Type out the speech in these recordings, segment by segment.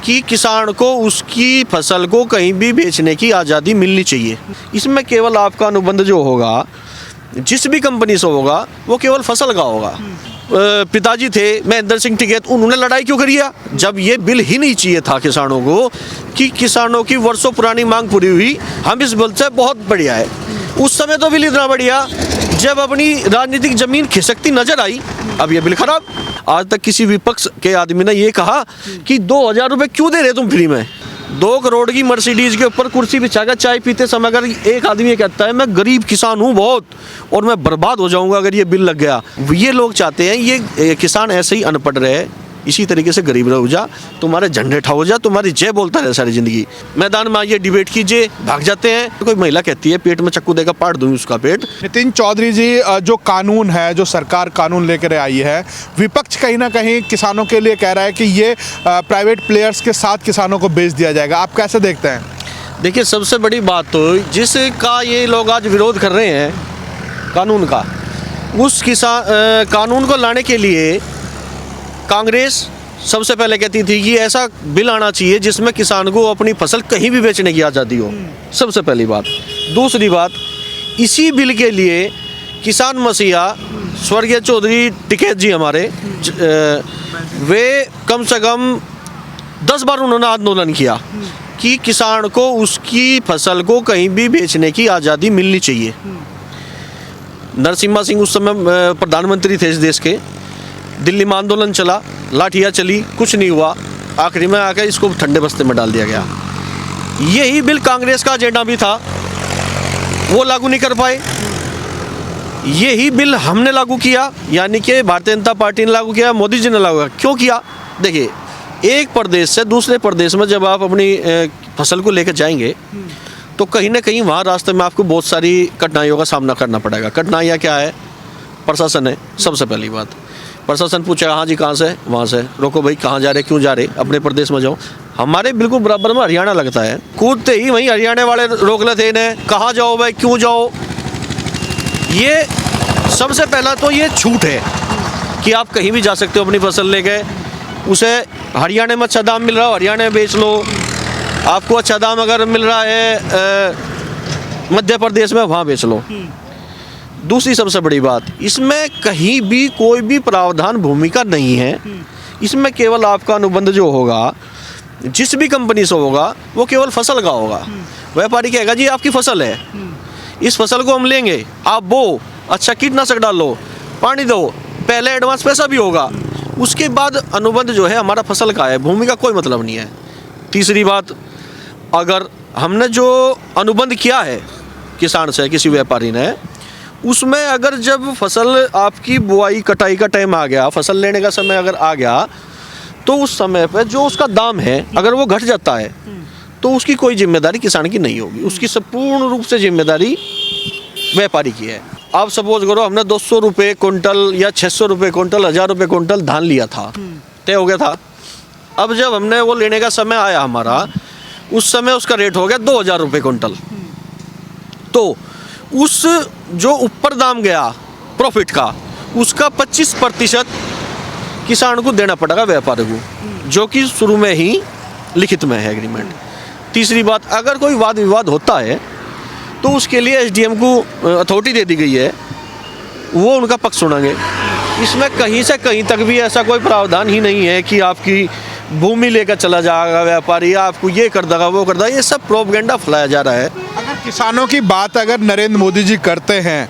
कि किसान को उसकी फसल को कहीं भी बेचने की आज़ादी मिलनी चाहिए। इसमें केवल आपका अनुबंध जो होगा जिस भी कंपनी से होगा वो केवल फसल का होगा। पिताजी थे महेंद्र सिंह टिकैत, उन्होंने लड़ाई क्यों करी? जब ये बिल ही नहीं चाहिए था किसानों को, कि किसानों की वर्षों पुरानी मांग पूरी हुई, हम इस बिल से बहुत बढ़िया है। उस समय तो बिल इतना बढ़िया, जब अपनी राजनीतिक जमीन खिसकती नजर आई, अब ये बिल खराब। आज तक किसी विपक्ष के आदमी ने ये कहा कि 2000 रुपये क्यों दे रहे तुम फ्री में? 2 करोड़ की मर्सिडीज के ऊपर कुर्सी बिछाकर चाय पीते समय अगर एक आदमी ये कहता है मैं गरीब किसान हूँ बहुत और मैं बर्बाद हो जाऊंगा अगर ये बिल लग गया, ये लोग चाहते हैं ये किसान ऐसे ही अनपढ़ रहे, इसी तरीके से गरीब रह जा, तुम्हारे झंडे ठा हो जा, तुम्हारी जय बोलता रहे सारी जिंदगी। मैदान में आइए, डिबेट कीजिए, भाग जाते हैं। कोई महिला कहती है पेट में चक्कू देकर पाट दूंगी उसका पेट। नितिन चौधरी जी, जो कानून है, जो सरकार कानून लेकर आई है, विपक्ष कहीं ना कहीं किसानों के लिए कह रहा है कि ये प्राइवेट प्लेयर्स के साथ किसानों को बेच दिया जाएगा, आप कैसे देखते हैं? देखिए, सबसे बड़ी बात तो जिसका ये लोग आज विरोध कर रहे हैं कानून का, उस कानून को लाने के लिए कांग्रेस सबसे पहले कहती थी कि ऐसा बिल आना चाहिए जिसमें किसान को अपनी फसल कहीं भी बेचने की आज़ादी हो। सबसे पहली बात। दूसरी बात, इसी बिल के लिए किसान मसीहा स्वर्गीय चौधरी टिकैत जी हमारे, वे कम से कम 10 बार उन्होंने आंदोलन किया कि किसान को उसकी फसल को कहीं भी बेचने की आज़ादी मिलनी चाहिए। नरसिम्हा सिंह उस समय प्रधानमंत्री थे इस देश के, दिल्ली में आंदोलन चला, लाठियाँ चली, कुछ नहीं हुआ, आखिरी में आकर इसको ठंडे बस्ते में डाल दिया गया। यही बिल कांग्रेस का एजेंडा भी था, वो लागू नहीं कर पाए। यही बिल हमने लागू किया, यानी कि भारतीय जनता पार्टी ने लागू किया, मोदी जी ने लागू किया। क्यों किया? देखिए, एक प्रदेश से दूसरे प्रदेश में जब आप अपनी फसल को लेकर जाएंगे तो कहीं ना कहीं वहाँ रास्ते में आपको बहुत सारी कठिनाइयों का सामना करना पड़ेगा। कठिनाइयाँ क्या है? प्रशासन है सबसे पहली बात। प्रशासन पूछेगा हाँ जी कहाँ से? वहाँ से। रोको भाई, कहाँ जा रहे, क्यों जा रहे? अपने प्रदेश में जाओ। हमारे बिल्कुल बराबर में हरियाणा लगता है, कूदते ही वहीं हरियाणा वाले रोक लेते इन्हें, कहाँ जाओ भाई, क्यों जाओ? ये सबसे पहला तो ये छूट है कि आप कहीं भी जा सकते हो अपनी फसल लेके, उसे हरियाणा में अच्छा दाम मिल रहा हो हरियाणा में बेच लो, आपको अच्छा दाम अगर मिल रहा है मध्य प्रदेश में, वहाँ बेच लो। दूसरी सबसे बड़ी बात, इसमें कहीं भी कोई भी प्रावधान भूमि का नहीं है। इसमें केवल आपका अनुबंध जो होगा जिस भी कंपनी से होगा वो केवल फसल का होगा। व्यापारी कहेगा जी आपकी फसल है, इस फसल को हम लेंगे, आप बो, अच्छा कीटनाशक डालो, पानी दो, पहले एडवांस पैसा भी होगा, उसके बाद अनुबंध जो है हमारा फसल का है, भूमि का कोई मतलब नहीं है। तीसरी बात, अगर हमने जो अनुबंध किया है किसान से, किसी व्यापारी ने, उसमें अगर जब फसल आपकी बुआई कटाई का टाइम आ गया, फसल लेने का समय अगर आ गया, तो उस समय पर जो उसका दाम है अगर वो घट जाता है तो उसकी कोई जिम्मेदारी किसान की नहीं होगी, उसकी संपूर्ण रूप से जिम्मेदारी व्यापारी की है। आप सपोज करो हमने 200 रुपये कुंटल या 600 रुपये कुंटल, 1000 रुपये कुंटल धान लिया था, तय हो गया था। अब जब हमने वो लेने का समय आया हमारा, उस समय उसका रेट हो गया 2000 रुपये कुंटल। तो उस जो ऊपर दाम गया प्रॉफिट का, उसका 25% किसान को देना पड़ेगा व्यापारी को, जो कि शुरू में ही लिखित में है एग्रीमेंट। तीसरी बात, अगर कोई वाद विवाद होता है तो उसके लिए एसडीएम को अथॉरिटी दे दी गई है, वो उनका पक्ष सुनेंगे। इसमें कहीं से कहीं तक भी ऐसा कोई प्रावधान ही नहीं है कि आपकी भूमि लेकर चला जाएगा व्यापारी, आपको ये कर देगा वो कर देगा। ये सब प्रोपगेंडा फैलाया जा रहा है। अगर किसानों की बात अगर नरेंद्र मोदी जी करते हैं,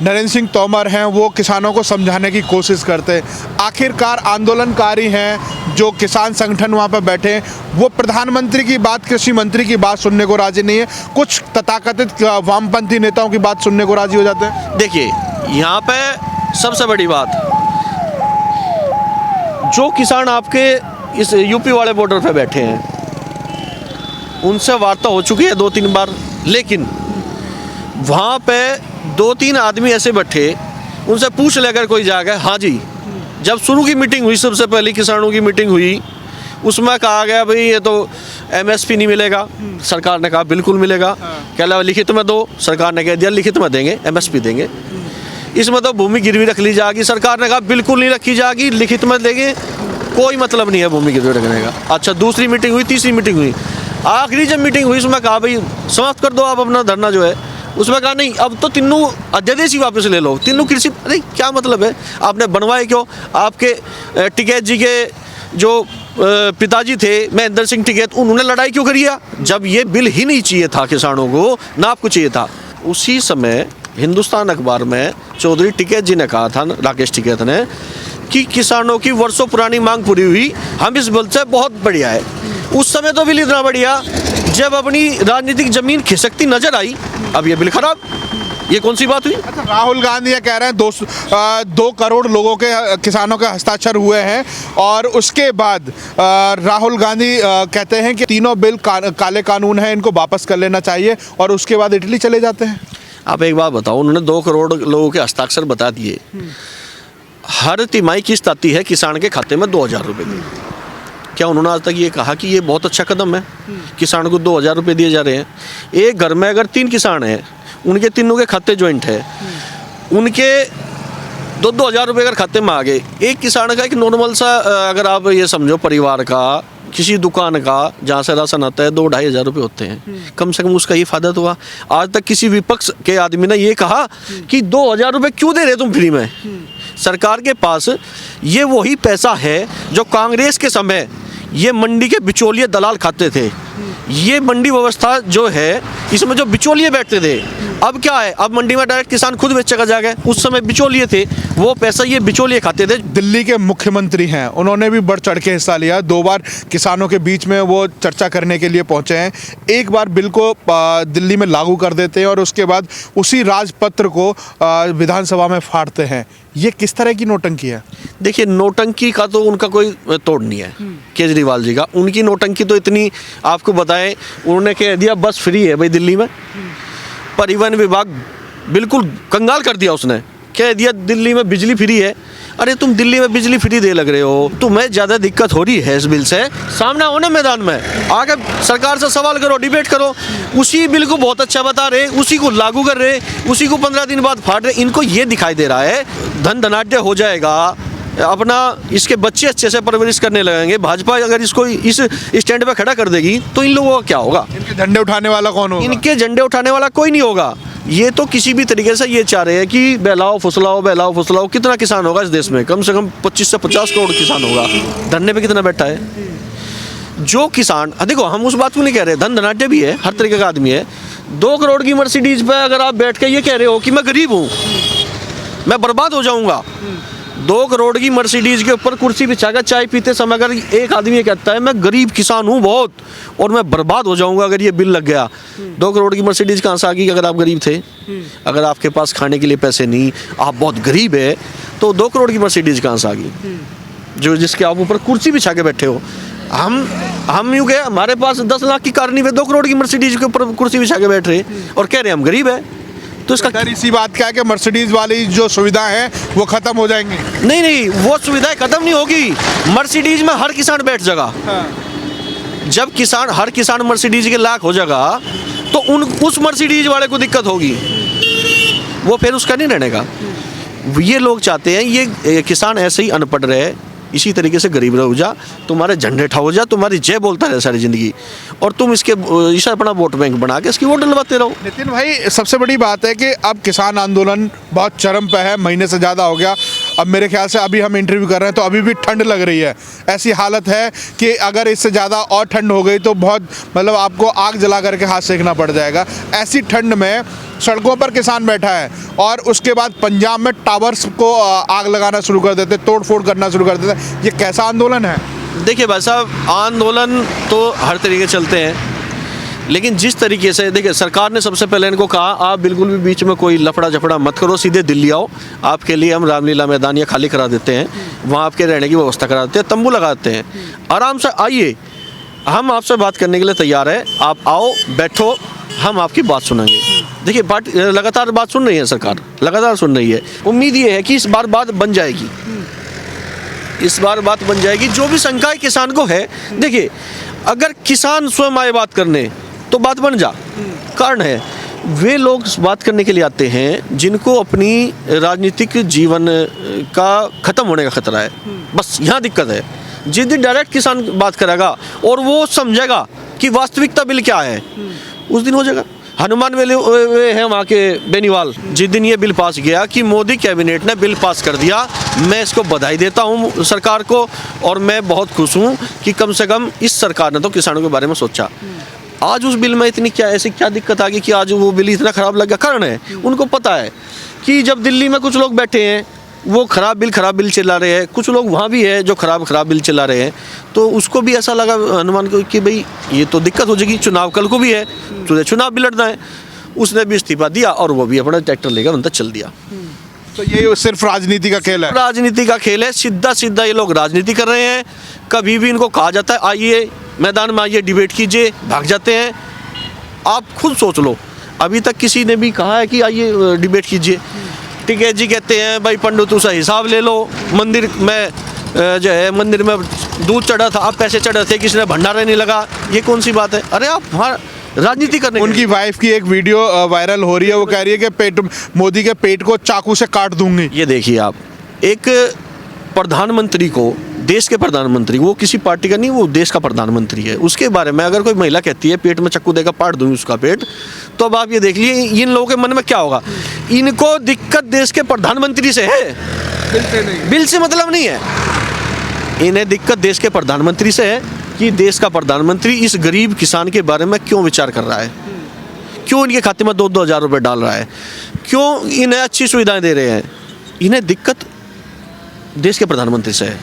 नरेंद्र सिंह तोमर हैं, वो किसानों को समझाने की कोशिश करते हैं, आखिरकार आंदोलनकारी हैं जो किसान संगठन वहाँ पर बैठे हैं, वो प्रधानमंत्री की बात, कृषि मंत्री की बात सुनने को राजी नहीं है, कुछ तथाकथित वामपंथी नेताओं की बात सुनने को राजी हो जाते हैं। देखिए, यहाँ पे सबसे बड़ी बात, जो किसान आपके इस यूपी वाले बॉर्डर पे बैठे हैं, उनसे वार्ता हो चुकी है 2-3 बार, लेकिन वहाँ पे 2-3 आदमी ऐसे बैठे, उनसे पूछ लेकर कोई जाएगा, हाँ जी, जब शुरू की मीटिंग हुई, सबसे पहली किसानों की मीटिंग हुई, उसमें कहा गया भाई ये तो एमएसपी नहीं मिलेगा, सरकार ने कहा बिल्कुल मिलेगा। कह लगा लिखित में दो, सरकार ने कह दिया लिखित में देंगे, एमएसपी देंगे। इसमें तो भूमि गिरवी रख ली जाएगी, सरकार ने कहा बिल्कुल नहीं रखी जाएगी, लिखित में देंगे, कोई मतलब नहीं है भूमि के रखने का। अच्छा, दूसरी मीटिंग हुई, तीसरी मीटिंग हुई, आखिरी जब मीटिंग हुई उसमें कहा भाई समाप्त कर दो आप अपना धरना जो है। उसमें कहा नहीं, अब तो तीनों अध्यादेश ही वापस ले लो, तीनों कृषि। अरे क्या मतलब है, आपने बनवाए क्यों? आपके टिकैत जी के जो पिताजी थे महेंद्र सिंह टिकैत, उन्होंने लड़ाई क्यों करी है जब ये बिल ही नहीं चाहिए था किसानों को, ना आपको चाहिए था। उसी समय हिंदुस्तान अखबार में चौधरी टिकैत जी ने कहा था, राकेश टिकैत ने, कि किसानों की वर्षों पुरानी मांग पूरी हुई, हम इस बिल से बहुत बढ़िया है। उस समय तो बिल इतना बढ़िया, जब अपनी राजनीतिक जमीन खिसकती नजर आई, अब ये बिल खराब। ये कौन सी बात हुई? अच्छा, राहुल गांधी ये कह रहे हैं 2 करोड़ लोगों के, किसानों के हस्ताक्षर हुए हैं, और उसके बाद राहुल गांधी कहते हैं कि तीनों बिल काले कानून हैं, इनको वापस कर लेना चाहिए, और उसके बाद इटली चले जाते हैं। आप एक बात बताओ, उन्होंने 2 करोड़ लोगों के हस्ताक्षर बता दिए। हर तिमाही किस्त आती है किसान के खाते में 2000 रुपये की। क्या उन्होंने आज तक ये कहा कि ये बहुत अच्छा कदम है, किसान को 2000 रुपये दिए जा रहे हैं? एक घर में अगर 3 किसान हैं, उनके तीनों के खाते ज्वाइंट है, उनके 2-2 हज़ार रुपये अगर खाते में आ गए, एक किसान का एक नॉर्मल सा, अगर आप ये समझो परिवार का, किसी दुकान का जहाँ से राशन आता है 2-2.5 हज़ार रुपये होते हैं, कम से कम उसका ये फायदा तो हुआ। आज तक किसी विपक्ष के आदमी ने ये कहा कि 2,000 रुपये क्यों दे रहे तुम फ्री में? सरकार के पास ये वही पैसा है जो कांग्रेस के समय ये मंडी के बिचौलिए दलाल खाते थे। ये मंडी व्यवस्था जो है, इसमें जो बिचौलिए बैठते थे, अब क्या है, अब मंडी में डायरेक्ट किसान खुद बेचेगा जाके। उस समय बिचौलिए थे, वो पैसा ये बिचौलिए खाते थे। दिल्ली के मुख्यमंत्री हैं, उन्होंने भी बढ़ चढ़ के हिस्सा लिया। 2 बार किसानों के बीच में वो चर्चा करने के लिए पहुंचे हैं। एक बार बिल को दिल्ली में लागू कर देते हैं और उसके बाद उसी राजपत्र को विधानसभा में फाड़ते हैं। ये किस तरह की नौटंकी है? देखिए, नौटंकी का तो उनका कोई तोड़ नहीं है केजरीवाल जी का। उनकी नौटंकी तो इतनी, आपको बताएं, उन्होंने कह दिया बस फ्री है भाई दिल्ली में। परिवहन विभाग बिल्कुल कंगाल कर दिया, उसने कह दिया दिल्ली में बिजली फ्री है। अरे तुम दिल्ली में बिजली फ्री दे लग रहे हो, तुम्हें ज़्यादा दिक्कत हो रही है इस बिल से, सामने आओ ना मैदान में, आके सरकार से सवाल करो, डिबेट करो। उसी बिल को बहुत अच्छा बता रहे, उसी को लागू कर रहे, उसी को 15 दिन बाद फाड़ रहे। इनको ये दिखाई दे रहा है धन धनाढ्य हो जाएगा, अपना इसके बच्चे अच्छे से परवरिश करने लगेंगे, भाजपा अगर इसको इस स्टैंड पे खड़ा कर देगी तो इन लोगों का क्या होगा? इनके झंडे उठाने वाला कौन होगा? इनके झंडे उठाने वाला कोई नहीं होगा। ये तो किसी भी तरीके से ये चाह रहे हैं कि बहलाओ फुसलाओ। कितना किसान होगा इस देश में? कम से कम 25 से 50 करोड़ किसान होगा। धरने पे कितना बैठा है जो किसान? देखो, हम उस बात को नहीं कह रहे, धन धनाढ्य भी है, हर तरीके का आदमी है। 2 करोड़ की मर्सिडीज पे अगर आप बैठ के ये कह रहे हो कि मैं गरीब हूँ, मैं बर्बाद हो जाऊंगा, 2 करोड़ की मर्सिडीज के ऊपर कुर्सी बिछाकर चाय पीते समय अगर एक आदमी ये कहता है मैं गरीब किसान हूँ बहुत और मैं बर्बाद हो जाऊंगा अगर ये बिल लग गया, 2 करोड़ की मर्सिडीज कहाँ से आ गई? अगर आप गरीब थे, अगर आपके पास खाने के लिए पैसे नहीं, आप बहुत गरीब है, तो 2 करोड़ की मर्सिडीज कहाँ से आ गई जो जिसके आप ऊपर कुर्सी बिछा के बैठे हो? हम यूँ गए, हमारे पास 10 लाख की कार नहीं है, 2 करोड़ की मर्सिडीज के ऊपर कुर्सी बिछा के बैठ रहे और कह रहे हम गरीब है। तो इसका डर इसी बात का है कि मर्सिडीज वाली जो सुविधा है वो खत्म हो जाएंगी। नहीं, वो सुविधाएं खत्म नहीं होगी। मर्सिडीज में हर किसान बैठ जाएगा। जब हर किसान मर्सिडीज के लायक हो जाएगा तो उस मर्सिडीज वाले को दिक्कत होगी, वो फिर उसका नहीं रहने का। ये लोग चाहते हैं ये किसान ऐसे ही अनपढ़ रहे, इसी तरीके से गरीब रह जा, तुम्हारे झंडे ठा जा, तुम्हारी जय बोलता रहे सारी जिंदगी, और तुम इसे अपना वोट बैंक बना के इसकी वोट डलवाते रहो। नितिन भाई, सबसे बड़ी बात है कि अब किसान आंदोलन बहुत चरम पे है, महीने से ज़्यादा हो गया। अब मेरे ख्याल से अभी हम इंटरव्यू कर रहे हैं तो अभी भी ठंड लग रही है। ऐसी हालत है कि अगर इससे ज़्यादा और ठंड हो गई तो बहुत, मतलब आपको आग जला करके हाथ सेकना पड़ जाएगा। ऐसी ठंड में सड़कों पर किसान बैठा है और उसके बाद पंजाब में टावर्स को आग लगाना शुरू कर देते, तोड़ फोड़ करना शुरू कर देते। ये कैसा आंदोलन है? देखिए भाई साहब, आंदोलन तो हर तरीके चलते हैं, लेकिन जिस तरीके से, देखिए, सरकार ने सबसे पहले इनको कहा आप बिल्कुल भी बीच में कोई लफड़ा झफड़ा मत करो, सीधे दिल्ली आओ, आपके लिए हम रामलीला मैदान या खाली करा देते हैं, वहाँ आपके रहने की व्यवस्था करा देते हैं, तंबू लगा देते हैं, आराम से आइए, हम आपसे बात करने के लिए तैयार है, आप आओ, बैठो, हम आपकी बात सुनेंगे। देखिए, लगातार बात सुन रही है सरकार, लगातार सुन रही है। उम्मीद ये है कि इस बार बात बन जाएगी, इस बार बात बन जाएगी। जो भी शंकाएं किसान को है, देखिए, अगर किसान स्वयं आए बात करने तो बात बन जा। कारण है, वे लोग बात करने के लिए आते हैं जिनको अपनी राजनीतिक जीवन का खत्म होने का खतरा है, बस यहाँ दिक्कत है। जिस दिन डायरेक्ट किसान बात करेगा और वो समझेगा कि वास्तविकता बिल क्या है, उस दिन हो जाएगा। हनुमान वेले वे हैं वहाँ के बेनीवाल, जिस दिन ये बिल पास गया कि मोदी कैबिनेट ने बिल पास कर दिया, मैं इसको बधाई देता हूँ सरकार को, और मैं बहुत खुश हूँ कि कम से कम इस सरकार ने तो किसानों के बारे में सोचा। आज उस बिल में इतनी ऐसी क्या दिक्कत आ गई कि आज वो बिल इतना खराब लग गया? कारण है, उनको पता है कि जब दिल्ली में कुछ लोग बैठे हैं वो खराब बिल चिल्ला रहे हैं, कुछ लोग वहाँ भी है जो खराब बिल चिल्ला रहे हैं, तो उसको भी ऐसा लगा हनुमान को कि भाई ये तो दिक्कत हो जाएगी, चुनाव कल को भी है, तुझे चुनाव भी लड़ना है। उसने भी इस्तीफा दिया और वो भी अपना ट्रैक्टर लेकर अंदर चल दिया। तो ये सिर्फ राजनीति का खेल है? राजनीति का खेल है, सीधा ये लोग राजनीति कर रहे हैं। कभी भी इनको कहा जाता है आइए मैदान में, आइए डिबेट कीजिए, भाग जाते हैं। आप खुद सोच लो, अभी तक किसी ने भी कहा है कि आइए डिबेट कीजिए? टिकैत जी कहते हैं भाई पंडित सा हिसाब ले लो, मंदिर में जो है मंदिर में दूध चढ़ा था, अब पैसे चढ़े थे, किसी ने भंडारा नहीं लगा, ये कौन सी बात है? अरे आप वहाँ राजनीति करने। उनकी वाइफ की एक वीडियो वायरल हो रही है, वो कह रही है कि मोदी के पेट को चाकू से काट दूंगी। ये देखिए आप, एक प्रधानमंत्री को, देश के प्रधानमंत्री, वो किसी पार्टी का नहीं, वो देश का प्रधानमंत्री है, उसके बारे में अगर कोई महिला कहती है पेट में चाकू देकर पाट दूंगी उसका पेट, तो अब आप ये देख लिए इन लोगों के मन में क्या होगा। इनको दिक्कत देश के प्रधानमंत्री से है, बिल से मतलब नहीं है। इन्हें दिक्कत देश के प्रधानमंत्री से है कि देश का प्रधानमंत्री इस गरीब किसान के बारे में क्यों विचार कर रहा है, क्यों इनके खाते में 2-2 हज़ार रुपये डाल रहा है, क्यों इन्हें अच्छी सुविधाएं दे रहे हैं। इन्हें दिक्कत देश के प्रधानमंत्री से है।